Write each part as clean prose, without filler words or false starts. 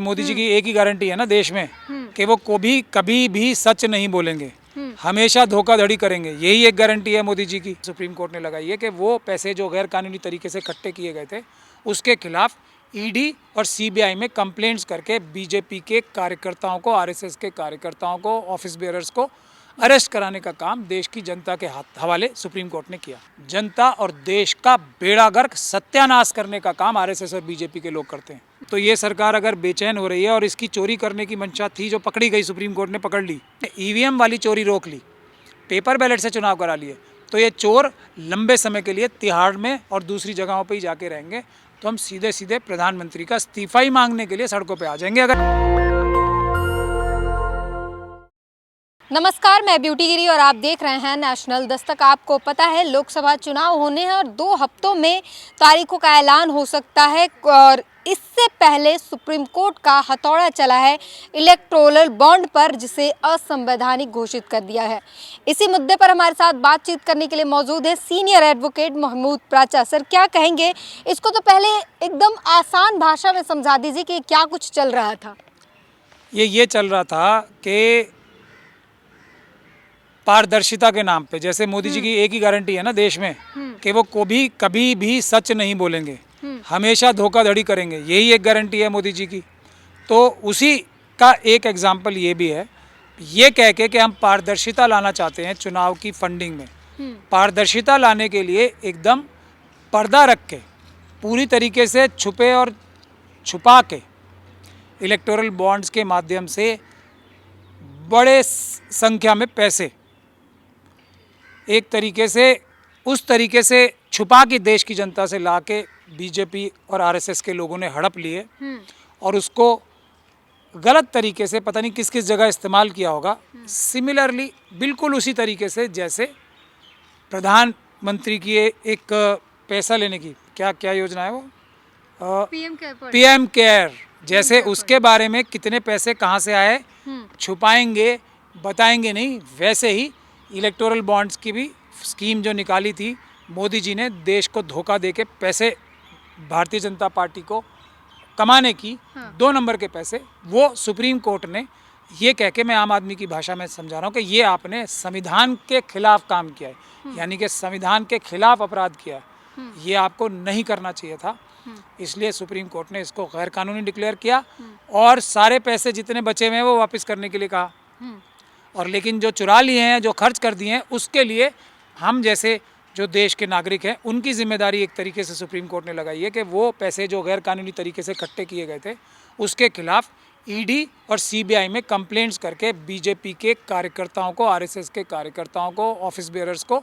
मोदी जी की एक ही गारंटी है ना देश में कि वो कभी भी सच नहीं बोलेंगे, हमेशा धोखाधड़ी करेंगे। यही एक गारंटी है मोदी जी की। सुप्रीम कोर्ट ने लगाई है कि वो पैसे जो गैर कानूनी तरीके से इकट्ठे किए गए थे उसके खिलाफ ईडी और सीबीआई में कंप्लेंट्स करके बीजेपी के कार्यकर्ताओं को, आरएसएस के कार्यकर्ताओं को, ऑफिस बेयरर्स को अरेस्ट कराने का काम देश की जनता के हवाले सुप्रीम कोर्ट ने किया। जनता और देश का बेड़ा गर्क सत्यानाश करने का काम आरएसएस और बीजेपी के लोग करते हैं। तो ये सरकार अगर बेचैन हो रही है और इसकी चोरी करने की मंशा थी जो पकड़ी गई, सुप्रीम कोर्ट ने पकड़ ली, ईवीएम वाली चोरी रोक ली, पेपर बैलेट से चुनाव करा लिए, तो ये चोर लंबे समय के लिए तिहाड़ में और दूसरी जगहों पर ही जाके रहेंगे। तो हम सीधे सीधे प्रधानमंत्री का इस्तीफा ही मांगने के लिए सड़कों पर आ जाएंगे। अगर नमस्कार, मैं ब्यूटी गिरी और आप देख रहे हैं नेशनल दस्तक। आपको पता है लोकसभा चुनाव होने हैं और 2 हफ्तों में तारीखों का ऐलान हो सकता है और इससे पहले सुप्रीम कोर्ट का हथौड़ा चला है इलेक्टोरल बॉन्ड पर, जिसे असंवैधानिक घोषित कर दिया है। इसी मुद्दे पर हमारे साथ बातचीत करने के लिए मौजूद है सीनियर एडवोकेट महमूद प्राचा। सर, क्या कहेंगे? इसको तो पहले एकदम आसान भाषा में समझा दीजिए कि क्या कुछ चल रहा था। ये चल रहा था कि पारदर्शिता के नाम पे, जैसे मोदी जी की एक ही गारंटी है ना देश में कि वो कभी भी सच नहीं बोलेंगे, हमेशा धोखाधड़ी करेंगे। यही एक गारंटी है मोदी जी की। तो उसी का एक एग्जाम्पल ये भी है, ये कह के कि हम पारदर्शिता लाना चाहते हैं चुनाव की फंडिंग में। पारदर्शिता लाने के लिए एकदम पर्दा रख के, पूरी तरीके से छुपे और छुपा के इलेक्टोरल बॉन्ड्स के माध्यम से बड़े संख्या में पैसे एक तरीके से उस तरीके से छुपा के देश की जनता से ला के बीजेपी और आरएसएस के लोगों ने हड़प लिए और उसको गलत तरीके से पता नहीं किस किस जगह इस्तेमाल किया होगा। सिमिलरली बिल्कुल उसी तरीके से जैसे प्रधानमंत्री की एक पैसा लेने की क्या योजना है वो, पीएम केयर, जैसे उसके बारे में कितने पैसे कहाँ से आए छुपाएंगे, बताएंगे नहीं, वैसे ही इलेक्टोरल बॉन्ड्स की भी स्कीम जो निकाली थी मोदी जी ने, देश को धोखा देके पैसे भारतीय जनता पार्टी को कमाने की 2 नंबर के पैसे, वो सुप्रीम कोर्ट ने ये कह के, मैं आम आदमी की भाषा में समझा रहा हूँ कि ये आपने संविधान के खिलाफ काम किया है, यानी कि संविधान के खिलाफ अपराध किया है, ये आपको नहीं करना चाहिए था। इसलिए सुप्रीम कोर्ट ने इसको गैर कानूनी डिक्लेयर किया और सारे पैसे जितने बचे हुए हैं वो वापस करने के लिए कहा। और लेकिन जो चुरा लिए हैं, जो खर्च कर दिए हैं, उसके लिए हम जैसे जो देश के नागरिक हैं उनकी जिम्मेदारी एक तरीके से सुप्रीम कोर्ट ने लगाई है कि वो पैसे जो गैर कानूनी तरीके से इकट्ठे किए गए थे उसके खिलाफ ईडी और सीबीआई में कंप्लेंट्स करके बीजेपी के कार्यकर्ताओं को, आरएसएस के कार्यकर्ताओं को, ऑफिस बेयरर्स को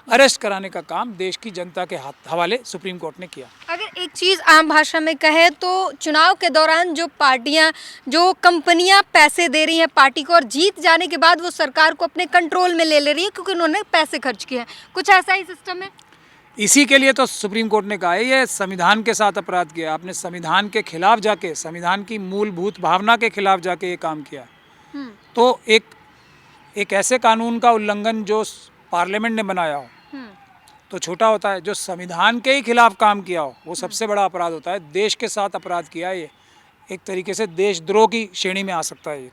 अरेस्ट कराने का काम देश की जनता के हवाले सुप्रीम कोर्ट ने किया। अगर एक चीज़ आम भाषा में कहे तो चुनाव के दौरान जो पार्टियां, जो कंपनियां पैसे दे रही हैं पार्टी को और जीत जाने के बाद वो सरकार को अपने कंट्रोल में ले रही है क्योंकि उन्होंने पैसे खर्च किए हैं, कुछ ऐसा ही सिस्टम है। इसी के लिए तो सुप्रीम कोर्ट ने कहा है ये संविधान के साथ अपराध किया, आपने संविधान के खिलाफ जाके, संविधान की मूलभूत भावना के खिलाफ जाके ये काम किया। तो एक ऐसे कानून का उल्लंघन जो पार्लियामेंट ने बनाया हो तो छोटा होता है, जो संविधान के ही खिलाफ काम किया हो वो सबसे बड़ा अपराध होता है। देश के साथ अपराध किया है, ये एक तरीके से देशद्रोह की श्रेणी में आ सकता है ये।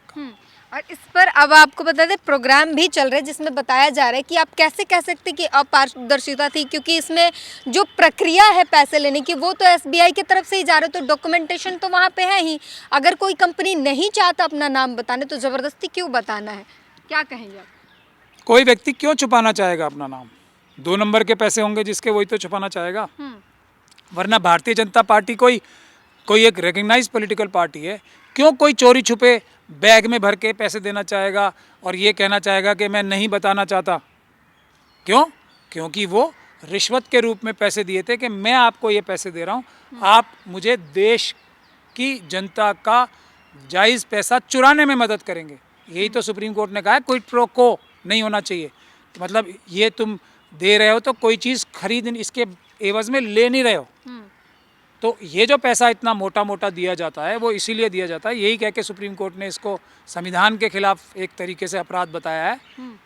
और इस पर अब आपको बता दें प्रोग्राम भी चल रहे हैं जिसमें बताया जा रहा है कि आप कैसे कह सकते हैं कि अपारदर्शिता थी, क्योंकि इसमें जो प्रक्रिया है पैसे लेने की वो तो एसबीआई की तरफ से ही जा रहे, तो डॉक्यूमेंटेशन तो वहाँ पे है ही। अगर कोई कंपनी नहीं चाहता अपना नाम बताने तो ज़बरदस्ती क्यों बताना है, क्या कहेंगे आप? कोई व्यक्ति क्यों छुपाना चाहेगा अपना नाम? 2 नंबर के पैसे होंगे जिसके, वही तो छुपाना चाहेगा। वरना भारतीय जनता पार्टी कोई एक रिकग्नाइज पॉलिटिकल पार्टी है, क्यों कोई चोरी छुपे बैग में भर के पैसे देना चाहेगा और ये कहना चाहेगा कि मैं नहीं बताना चाहता? क्यों? क्योंकि वो रिश्वत के रूप में पैसे दिए थे कि मैं आपको ये पैसे दे रहा हूँ, आप मुझे देश की जनता का जायज़ पैसा चुराने में मदद करेंगे। यही तो सुप्रीम कोर्ट ने कहा है, क्विड प्रो को नहीं होना चाहिए। तो मतलब ये तुम दे रहे हो तो कोई चीज़ खरीद इसके एवज में ले नहीं रहे हो। तो ये जो पैसा इतना मोटा मोटा दिया जाता है वो इसीलिए दिया जाता है, यही कह के सुप्रीम कोर्ट ने इसको संविधान के खिलाफ एक तरीके से अपराध बताया है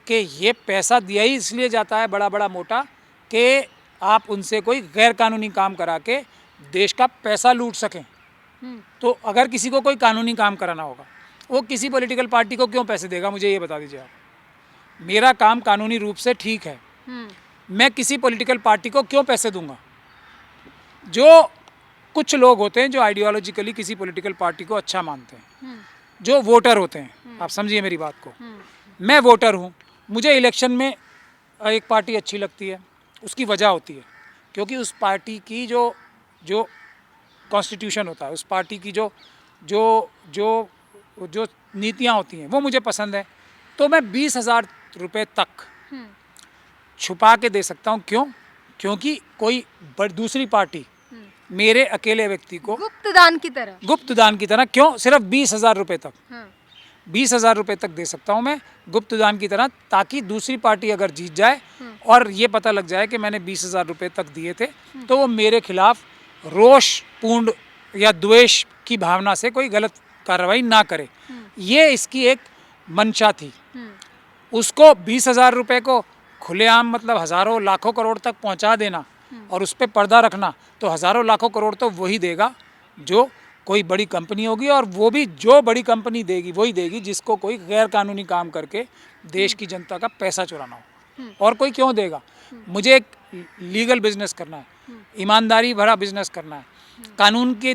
कि ये पैसा दिया ही इसलिए जाता है बड़ा बड़ा मोटा कि आप उनसे कोई गैर कानूनी काम करा के देश का पैसा लूट सकें। तो अगर किसी को कोई कानूनी काम कराना होगा, वो किसी पॉलिटिकल पार्टी को क्यों पैसे देगा, मुझे ये बता दीजिए आप। मेरा काम कानूनी रूप से ठीक है, मैं किसी पॉलिटिकल पार्टी को क्यों पैसे दूंगा। जो कुछ लोग होते हैं जो आइडियोलॉजिकली किसी पॉलिटिकल पार्टी को अच्छा मानते हैं, जो वोटर होते हैं, आप समझिए मेरी बात को। मैं वोटर हूँ, मुझे इलेक्शन में एक पार्टी अच्छी लगती है, उसकी वजह होती है क्योंकि उस पार्टी की जो कॉन्स्टिट्यूशन होता है, उस पार्टी की जो जो जो जो नीतियाँ होती हैं वो मुझे पसंद है। तो मैं 20,000 रुपये तक छुपा के दे सकता हूँ। क्यों? क्योंकि कोई दूसरी पार्टी मेरे अकेले व्यक्ति को गुप्त दान की तरह क्यों सिर्फ 20,000 रुपये तक 20,000 रुपये तक दे सकता हूँ मैं गुप्त दान की तरह, ताकि दूसरी पार्टी अगर जीत जाए और ये पता लग जाए कि मैंने 20,000 रुपये तक दिए थे, तो वो मेरे खिलाफ रोषपूर्ण या द्वेष की भावना से कोई गलत कार्रवाई ना करे। ये इसकी एक मंशा थी। उसको 20,000 रुपये को खुलेआम मतलब हज़ारों लाखों करोड़ तक पहुंचा देना और उस पर पर्दा रखना, तो हज़ारों लाखों करोड़ तो वही देगा जो कोई बड़ी कंपनी होगी, और वो भी जो बड़ी कंपनी देगी वही देगी जिसको कोई गैर कानूनी काम करके देश की जनता का पैसा चुराना हो। और कोई क्यों देगा? मुझे एक लीगल बिजनेस करना है, ईमानदारी भरा बिजनेस करना है, कानून के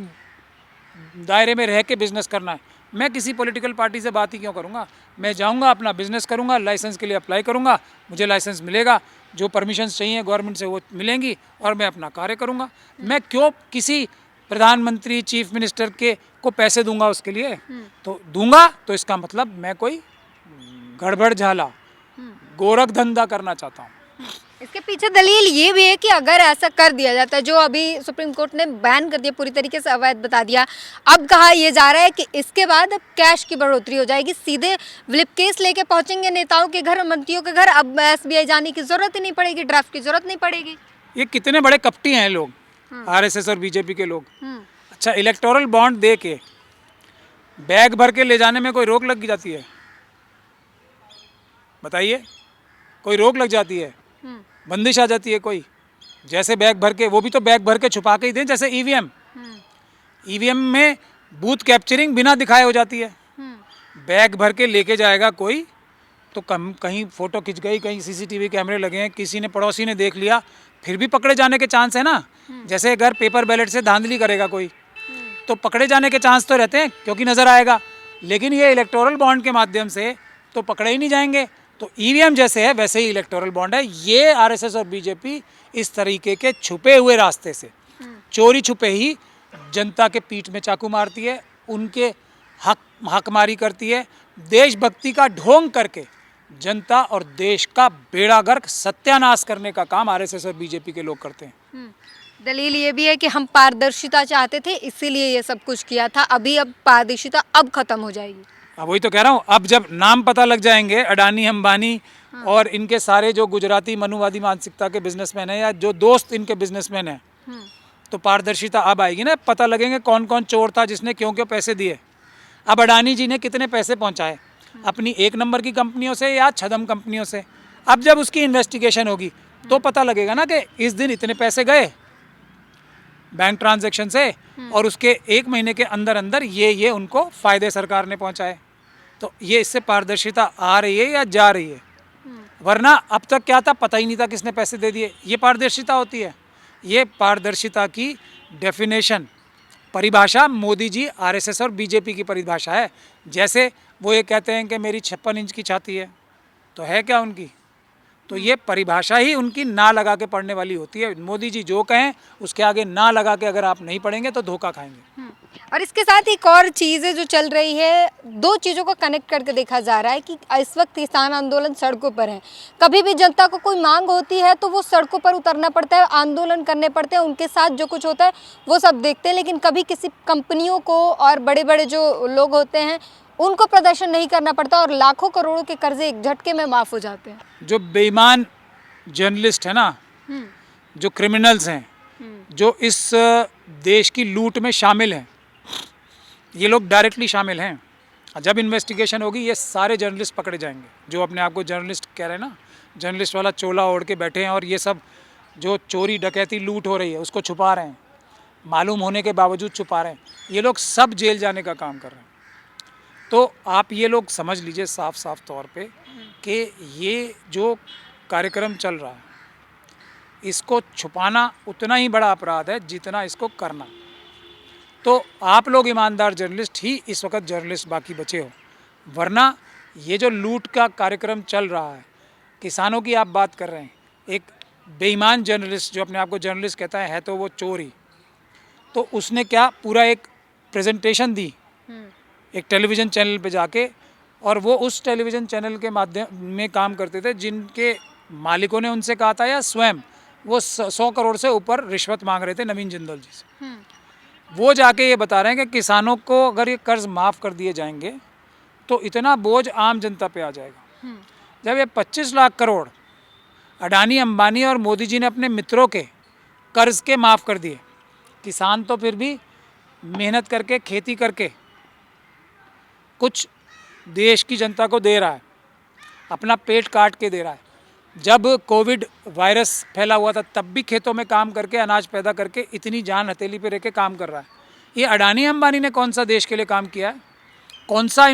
दायरे में रह के बिजनेस करना है। मैं किसी पॉलिटिकल पार्टी से बात ही क्यों करूँगा? मैं जाऊँगा, अपना बिजनेस करूँगा, लाइसेंस के लिए अप्लाई करूँगा, मुझे लाइसेंस मिलेगा, जो परमिशंस चाहिए गवर्नमेंट से वो मिलेंगी और मैं अपना कार्य करूँगा। मैं क्यों किसी प्रधानमंत्री चीफ मिनिस्टर को पैसे दूंगा उसके लिए? तो दूंगा तो इसका मतलब मैं कोई गड़बड़ झाला गोरख धंधा करना चाहता हूँ। इसके पीछे दलील ये भी है कि अगर ऐसा कर दिया जाता है, जो अभी सुप्रीम कोर्ट ने बैन कर दिया, पूरी तरीके से अवैध बता दिया, अब कहा यह जा रहा है कि इसके बाद अब कैश की बढ़ोतरी हो जाएगी, सीधे व्हिप केस लेके पहुंचेंगे नेताओं के घर, मंत्रियों के घर। अब SBI जाने की जरूरत ही नहीं पड़ेगी, ड्राफ्ट की जरूरत नहीं पड़ेगी। ये कितने बड़े कपटी हैं लोग, RSS और BJP के लोग। अच्छा, इलेक्टोरल बॉन्ड दे के बैग भर के ले जाने में कोई रोक लग जाती है? बताइए, कोई रोक लग जाती है? बंदिश आ जाती है कोई? जैसे बैग भर के, वो भी तो बैग भर के छुपा के ही दें। जैसे ईवीएम में बूथ कैप्चरिंग बिना दिखाए हो जाती है। बैग भर के लेके जाएगा कोई तो कहीं फोटो खिंच गई, कहीं CCTV कैमरे लगे हैं, किसी ने पड़ोसी ने देख लिया, फिर भी पकड़े जाने के चांस है ना। जैसे अगर पेपर बैलेट से धांधली करेगा कोई तो पकड़े जाने के चांस तो रहते हैं क्योंकि नज़र आएगा, लेकिन ये इलेक्टोरल बॉन्ड के माध्यम से तो पकड़े ही नहीं जाएंगे। तो EVM जैसे है वैसे ही इलेक्टोरल बॉन्ड है। ये RSS और BJP इस तरीके के छुपे हुए रास्ते से, चोरी छुपे ही जनता के पीठ में चाकू मारती है, उनके हकमारी करती है, देशभक्ति का ढोंग करके जनता और देश का बेड़ा गर्क सत्यानाश करने का काम RSS और BJP के लोग करते हैं। दलील ये भी है कि हम पारदर्शिता चाहते थे, इसीलिए ये सब कुछ किया था। अब पारदर्शिता अब खत्म हो जाएगी। अब वही तो कह रहा हूँ, अब जब नाम पता लग जाएंगे अडानी, अंबानी और इनके सारे जो गुजराती मनुवादी मानसिकता के बिजनेसमैन हैं या जो दोस्त इनके बिजनेसमैन हैं, तो पारदर्शिता अब आएगी ना। पता लगेंगे कौन कौन चोर था, जिसने क्यों क्यों पैसे दिए। अब अडानी जी ने कितने पैसे पहुँचाए अपनी 1 नंबर की कंपनियों से या छदम कंपनियों से। अब जब उसकी इन्वेस्टिगेशन होगी तो पता लगेगा ना कि इस दिन इतने पैसे गए बैंक ट्रांजैक्शन से और उसके 1 महीने के अंदर अंदर ये उनको फ़ायदे सरकार ने पहुंचाए। तो ये इससे पारदर्शिता आ रही है या जा रही है? वरना अब तक क्या था, पता ही नहीं था किसने पैसे दे दिए। ये पारदर्शिता होती है। ये पारदर्शिता की डेफिनेशन, परिभाषा मोदी जी, RSS और BJP की परिभाषा है। जैसे वो ये कहते हैं कि मेरी 56 इंच की छाती है, तो है क्या उनकी? तो ये परिभाषा ही उनकी ना लगा के पढ़ने वाली होती है। मोदी जी जो कहें उसके आगे ना लगा के अगर आप नहीं पढ़ेंगे तो धोखा खाएंगे। और इसके साथ एक और चीज़ है जो चल रही है, 2 चीज़ों को कनेक्ट करके देखा जा रहा है कि इस वक्त किसान आंदोलन सड़कों पर है। कभी भी जनता को कोई मांग होती है तो वो सड़कों पर उतरना पड़ता है, आंदोलन करने पड़ते हैं, उनके साथ जो कुछ होता है वो सब देखते हैं। लेकिन कभी किसी कंपनियों को और बड़े बड़े जो लोग होते हैं उनको प्रदर्शन नहीं करना पड़ता और लाखों करोड़ों के कर्जे एक झटके में माफ़ हो जाते हैं। जो बेईमान जर्नलिस्ट है ना, जो क्रिमिनल्स हैं, जो इस देश की लूट में शामिल हैं, ये लोग डायरेक्टली शामिल हैं। जब इन्वेस्टिगेशन होगी ये सारे जर्नलिस्ट पकड़े जाएंगे जो अपने आप को जर्नलिस्ट कह रहे हैं ना, जर्नलिस्ट वाला चोला ओढ़ के बैठे हैं और ये सब जो चोरी डकैती लूट हो रही है उसको छुपा रहे हैं। मालूम होने के बावजूद छुपा रहे हैं, ये लोग सब जेल जाने का काम कर रहे हैं। तो आप ये लोग समझ लीजिए साफ साफ तौर पे कि ये जो कार्यक्रम चल रहा है इसको छुपाना उतना ही बड़ा अपराध है जितना इसको करना। तो आप लोग ईमानदार जर्नलिस्ट ही इस वक्त जर्नलिस्ट बाकी बचे हो, वरना ये जो लूट का कार्यक्रम चल रहा है, किसानों की आप बात कर रहे हैं, एक बेईमान जर्नलिस्ट जो अपने आप को जर्नलिस्ट कहता है तो वो चोर ही, तो उसने क्या पूरा एक प्रेजेंटेशन दी एक टेलीविज़न चैनल पे जाके, और वो उस टेलीविज़न चैनल के माध्यम में काम करते थे जिनके मालिकों ने उनसे कहा था या स्वयं वो 100 करोड़ से ऊपर रिश्वत मांग रहे थे नवीन जिंदल जी से। वो जाके ये बता रहे हैं कि किसानों को अगर ये कर्ज माफ़ कर दिए जाएंगे तो इतना बोझ आम जनता पे आ जाएगा। जब ये 25 लाख करोड़ अडानी अंबानी और मोदी जी ने अपने मित्रों के कर्ज के माफ़ कर दिए, किसान तो फिर भी मेहनत करके खेती करके कुछ देश की जनता को दे रहा है, अपना पेट काट के दे रहा है। जब कोविड वायरस फैला हुआ था तब भी खेतों में काम करके अनाज पैदा करके इतनी जान हथेली पे रह के काम कर रहा है। ये अडानी अंबानी ने कौन सा देश के लिए काम किया है? कौन सा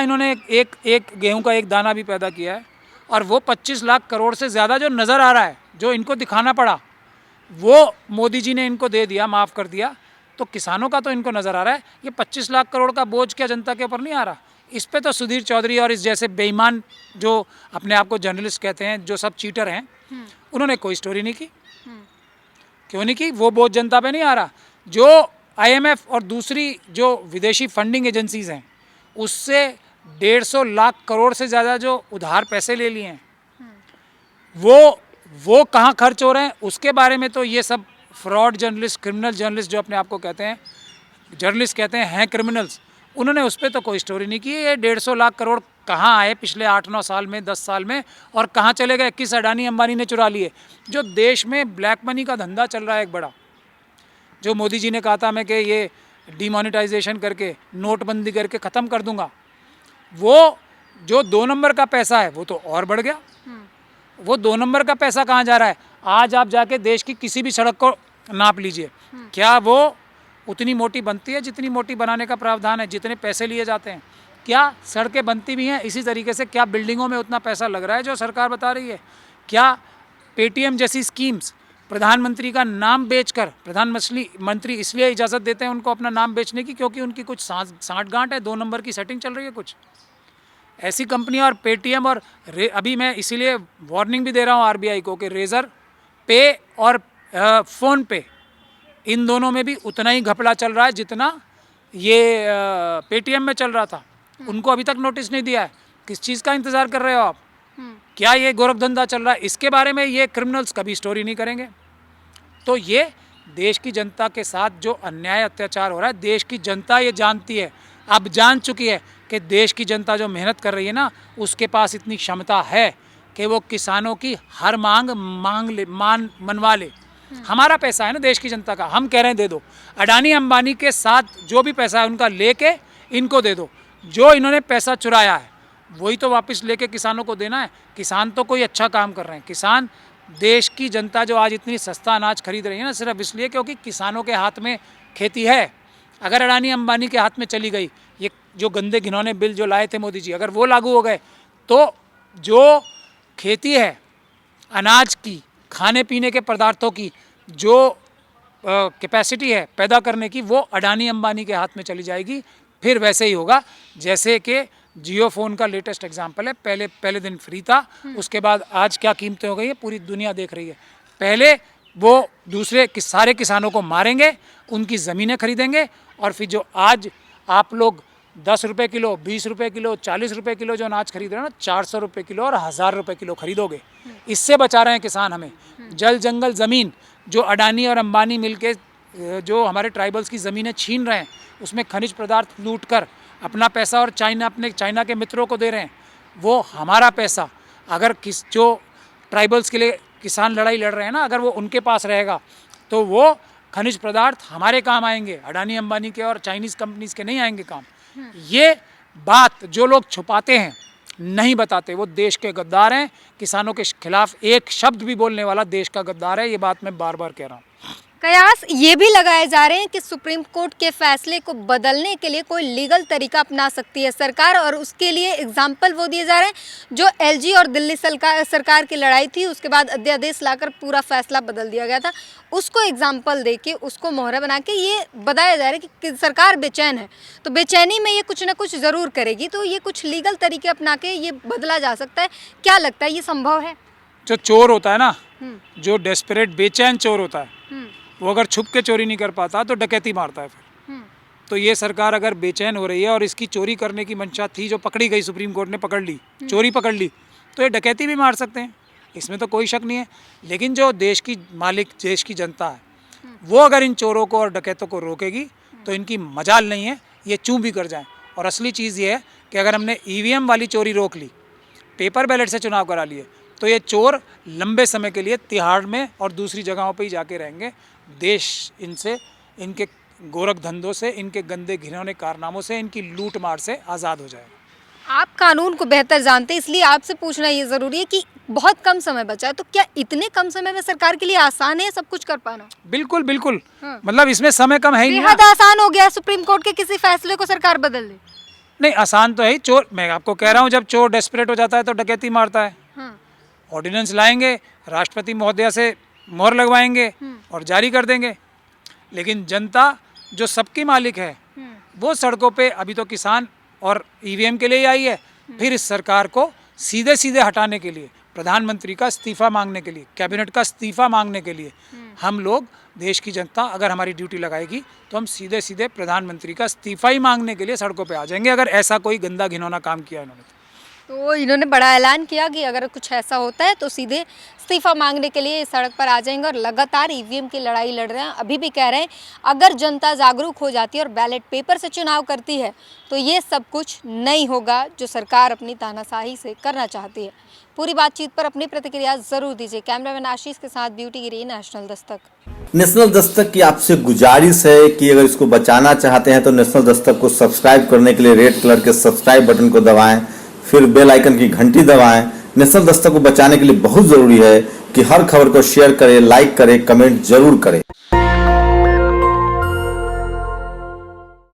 इन्होंने एक गेहूं का एक दाना भी पैदा किया है? और वो 25 लाख करोड़ से ज़्यादा जो नज़र आ रहा है, जो इनको दिखाना पड़ा, वो मोदी जी ने इनको दे दिया, माफ़ कर दिया। तो किसानों का तो इनको नज़र आ रहा है। ये 25 लाख करोड़ का बोझ क्या जनता के ऊपर नहीं आ रहा? इस पे तो सुधीर चौधरी और इस जैसे बेईमान जो अपने आप को जर्नलिस्ट कहते हैं, जो सब चीटर हैं, उन्होंने कोई स्टोरी नहीं की। क्यों नहीं की? वो बोझ जनता पे नहीं आ रहा। जो IMF और दूसरी जो विदेशी फंडिंग एजेंसीज हैं उससे 150 लाख करोड़ से ज़्यादा जो उधार पैसे ले लिए हैं, वो कहाँ खर्च हो रहे हैं उसके बारे में तो ये सब फ्रॉड जर्नलिस्ट, क्रिमिनल जर्नलिस्ट जो अपने आप को कहते हैं जर्नलिस्ट कहते हैं क्रिमिनल्स, उन्होंने उस पर तो कोई स्टोरी नहीं की। ये 150 लाख करोड़ कहाँ आए पिछले 8-9 साल में, 10 साल में, और कहाँ चले गए? किस अडानी अंबानी ने चुरा लिए? जो देश में ब्लैक मनी का धंधा चल रहा है एक बड़ा, जो मोदी जी ने कहा था मैं कि ये डिमोनेटाइजेशन करके नोटबंदी करके ख़त्म कर दूंगा, वो जो 2 नंबर का पैसा है वो तो और बढ़ गया। वो 2 नंबर का पैसा कहाँ जा रहा है? आज आप जाके देश की किसी भी सड़क को नाप लीजिए, क्या वो उतनी मोटी बनती है जितनी मोटी बनाने का प्रावधान है, जितने पैसे लिए जाते हैं? क्या सड़कें बनती भी हैं इसी तरीके से? क्या बिल्डिंगों में उतना पैसा लग रहा है जो सरकार बता रही है? क्या पेटीएम जैसी स्कीम्स प्रधानमंत्री का नाम बेचकर, प्रधानमंत्री इसलिए इजाज़त देते हैं उनको अपना नाम बेचने की क्योंकि उनकी कुछ साठ-गांठ है, 2 नंबर की सेटिंग चल रही है कुछ ऐसी कंपनियां। और पेटीएम और अभी मैं इसीलिए वार्निंग भी दे रहा हूं RBI को कि रेजर पे और फ़ोन पे, इन दोनों में भी उतना ही घपला चल रहा है जितना ये पेटीएम में चल रहा था। उनको अभी तक नोटिस नहीं दिया है। किस चीज़ का इंतज़ार कर रहे हो आप? क्या ये गोरख धंधा चल रहा है? इसके बारे में ये क्रिमिनल्स कभी स्टोरी नहीं करेंगे। तो ये देश की जनता के साथ जो अन्याय अत्याचार हो रहा है, देश की जनता ये जानती है, अब जान चुकी है कि देश की जनता जो मेहनत कर रही है ना, उसके पास इतनी क्षमता है कि वो किसानों की हर मांग मनवा ले। हमारा पैसा है ना देश की जनता का, हम कह रहे हैं दे दो। अडानी अंबानी के साथ जो भी पैसा है उनका लेके इनको दे दो। जो इन्होंने पैसा चुराया है वही तो वापस लेके किसानों को देना है। किसान तो कोई अच्छा काम कर रहे हैं। किसान, देश की जनता जो आज इतनी सस्ता अनाज खरीद रही है ना, सिर्फ इसलिए क्योंकि किसानों के हाथ में खेती है। अगर अडानी अंबानी के हाथ में चली गई, ये जो गंदे घिनौने बिल जो लाए थे मोदी जी, अगर वो लागू हो गए तो जो खेती है अनाज की, खाने पीने के पदार्थों की जो कैपेसिटी है पैदा करने की, वो अडानी अंबानी के हाथ में चली जाएगी। फिर वैसे ही होगा जैसे कि जियो फ़ोन का लेटेस्ट एग्जांपल है। पहले दिन फ्री था, उसके बाद आज क्या कीमतें हो गई है पूरी दुनिया देख रही है। पहले वो दूसरे सारे किसानों को मारेंगे, उनकी ज़मीनें खरीदेंगे, और फिर जो आज आप लोग 10 रुपये किलो, 20 रुपये किलो, 40 रुपये किलो जो अनाज खरीद रहे हैं ना, 400 रुपये किलो और 1000 रुपये किलो खरीदोगे। इससे बचा रहे हैं किसान हमें। जल जंगल ज़मीन जो अडानी और अंबानी मिलके जो हमारे ट्राइबल्स की ज़मीनें छीन रहे हैं, उसमें खनिज पदार्थ लूट कर अपना पैसा और चाइना के मित्रों को दे रहे हैं। वो हमारा पैसा अगर जो ट्राइबल्स के लिए किसान लड़ाई लड़ रहे हैं ना, अगर वो उनके पास रहेगा तो वो खनिज पदार्थ हमारे काम आएंगे, अडानी अंबानी के और चाइनीज़ कंपनीज़ के नहीं आएंगे काम। ये बात जो लोग छुपाते हैं, नहीं बताते, वो देश के गद्दार हैं। किसानों के खिलाफ एक शब्द भी बोलने वाला देश का गद्दार है। ये बात मैं बार बार कह रहा हूँ। कयास ये भी लगाए जा रहे हैं कि सुप्रीम कोर्ट के फैसले को बदलने के लिए कोई लीगल तरीका अपना सकती है सरकार, और उसके लिए एग्जाम्पल वो दिए जा रहे हैं जो एलजी और दिल्ली सरकार की लड़ाई थी, उसके बाद अध्यादेश लाकर पूरा फैसला बदल दिया गया था, उसको एग्जाम्पल दे के उसको मोहरा बना के ये बताया जा रहा है कि सरकार बेचैन है, तो बेचैनी में ये कुछ ना कुछ ज़रूर करेगी, तो ये कुछ लीगल तरीके अपना के ये बदला जा सकता है। क्या लगता है ये संभव है? जो चोर होता है ना, जो डेस्परेट बेचैन चोर होता है, वो अगर छुप के चोरी नहीं कर पाता तो डकैती मारता है फिर। तो ये सरकार अगर बेचैन हो रही है और इसकी चोरी करने की मंशा थी जो पकड़ी गई, सुप्रीम कोर्ट ने पकड़ ली, चोरी पकड़ ली, तो ये डकैती भी मार सकते हैं, इसमें तो कोई शक नहीं है। लेकिन जो देश की मालिक, देश की जनता है, वो अगर इन चोरों को और डकैतों को रोकेगी तो इनकी मजाल नहीं है, ये चूं भी कर जाएं। और असली चीज़ ये है कि अगर हमने ईवीएम वाली चोरी रोक ली, पेपर बैलेट से चुनाव करा लिए, तो ये चोर लंबे समय के लिए तिहाड़ में और दूसरी जगहों पे ही जाके रहेंगे। देश इनसे, इनके गोरख धंधों से, इनके गंदे घिनौने कारनामों से, इनकी लूट मार से आज़ाद हो जाएगा। आप कानून को बेहतर जानते हैं, इसलिए आपसे पूछना ये ज़रूरी है कि बहुत कम समय बचा है, तो क्या इतने कम समय में सरकार के लिए आसान है सब कुछ कर पाना? बिल्कुल बिल्कुल। मतलब इसमें समय कम है ही नहीं। बेहद आसान हो गया सुप्रीम कोर्ट के किसी फैसले को सरकार बदल दे। नहीं, आसान तो है ही। चोर, मैं आपको कह रहा हूँ, जब चोर डेस्परेट हो जाता है तो डकैती मारता है। ऑर्डिनेंस लाएंगे, राष्ट्रपति महोदया से मोहर लगवाएंगे और जारी कर देंगे। लेकिन जनता जो सबकी मालिक है, वो सड़कों पे अभी तो किसान और ईवीएम के लिए ही आई है, फिर इस सरकार को सीधे सीधे हटाने के लिए, प्रधानमंत्री का इस्तीफा मांगने के लिए, कैबिनेट का इस्तीफा मांगने के लिए हम लोग, देश की जनता अगर हमारी ड्यूटी लगाएगी तो हम सीधे सीधे प्रधानमंत्री का इस्तीफा ही मांगने के लिए सड़कों पे आ जाएंगे, अगर ऐसा कोई गंदा घिनौना काम किया इन्होंने। तो इन्होंने बड़ा ऐलान किया कि अगर कुछ ऐसा होता है तो सीधे इस्तीफा मांगने के लिए सड़क पर आ जाएंगे और लगातार ईवीएम की लड़ाई लड़ रहे हैं। अभी भी कह रहे हैं अगर जनता जागरूक हो जाती है और बैलेट पेपर से चुनाव करती है तो ये सब कुछ नहीं होगा जो सरकार अपनी तानाशाही से करना चाहती है। पूरी बातचीत पर अपनी प्रतिक्रिया जरूर दीजिए। कैमरामैन आशीष के साथ ब्यूटी गिरी, नेशनल दस्तक। नेशनल दस्तक की आपसे गुजारिश है कि अगर इसको बचाना चाहते हैं तो नेशनल दस्तक को सब्सक्राइब करने के लिए रेड कलर के सब्सक्राइब बटन को दबाएं, फिर बेल आइकन की घंटी दबाएं। नेशनल दस्तक को बचाने के लिए बहुत जरूरी है कि हर खबर को शेयर करें, लाइक करें, कमेंट जरूर करें।